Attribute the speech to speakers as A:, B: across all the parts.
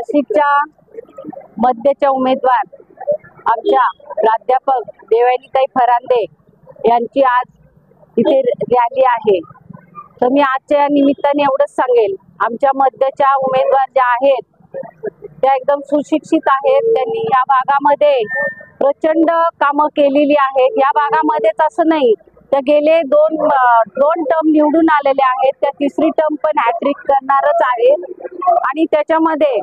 A: नाशिकच्या मध्यच्या उमेदवार आमच्या प्राध्यापक देवयानीताई फरांदे यांची आज इथे रॅली आहे। तर मी आजच्या निमित्ताने एवढंच सांगेल, आमच्या मध्यच्या उमेदवार ज्या आहेत त्या एकदम सुशिक्षित आहेत। त्यांनी या भागामध्ये प्रचंड कामं केलेली आहेत। या भागामध्येच असं नाही, त्या गेले दोन टर्म निवडून आलेले आहेत, त्या तिसरी टर्म पण हॅट्रिक करणारच आहेत। आणि त्याच्यामध्ये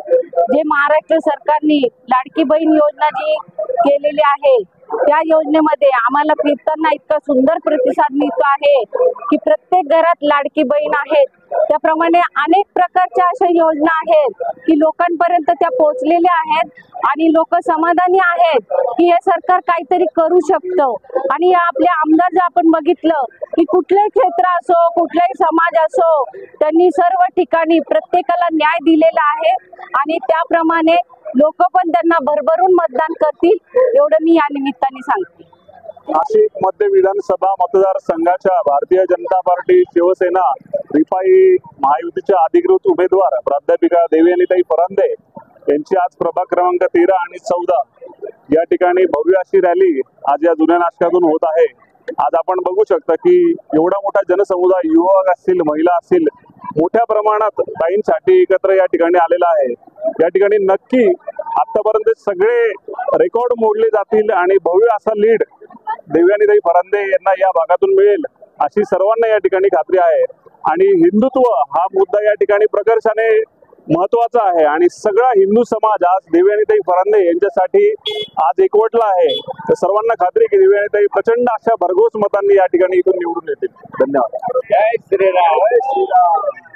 A: जे महाराष्ट्र सरकारने लाडकी बहीण योजना जी केलेली आहे त्या योजनेमध्ये आम्हाला फिरताना इतका सुंदर प्रतिसाद मिळतो आहे की प्रत्येक घरात लाडकी बहीण आहेत। त्याप्रमाणे अनेक प्रकारच्या अशा योजना आहेत की लोकांपर्यंत त्या पोहोचलेल्या आहेत आणि लोक समाधानी आहेत की हे सरकार काहीतरी करू शकतं। आणि आपले आमदार जर आपण बघितलं की कुठल्याही क्षेत्र असो, कुठलाही समाज असो, त्यांनी सर्व ठिकाणी प्रत्येकाला न्याय दिलेला आहे आणि त्याप्रमाणे लोक पण त्यांना भरभरून मतदान करतील, एवढं मी या निमित्ताने सांगते।
B: नाशिक मध्य विधानसभा मतदारसंघाच्या भारतीय जनता पार्टी शिवसेना रिपाई महायुतीच्या अधिकृत उमेदवार प्राध्यापिका देवयानीताई फरांदे यांची आज प्रभाग क्रमांक 13 आणि 14 या ठिकाणी भव्य अशी रॅली आज या जुन्या नाशकातून होत आहे। आज आपण बघू शकता की एवढा मोठा जनसमुदाय, युवक असतील, महिला असतील, मोठ्या प्रमाणात ताईंसाठी एकत्र या ठिकाणी आलेला आहे। या ठिकाणी नक्की आतापर्यंत सगळे रेकॉर्ड मोडले जातील आणि भव्य असा लीड देवयानीताई फरांदे यांना या भागातून मिळेल अशी सर्वांना या ठिकाणी खात्री आहे। आणि हिंदुत्व हा मुद्दा या ठिकाणी प्रकर्षाने महत्वाचा आहे आणि सगळा हिंदू समाज आज देवयानीताई फरांदे यांच्यासाठी आज एकवटला आहे। तर सर्वांना खात्री की देवयानीताई प्रचंड अशा भरघोस मतांनी या ठिकाणी इथून निवडून येतील। धन्यवाद। जय श्रीराम।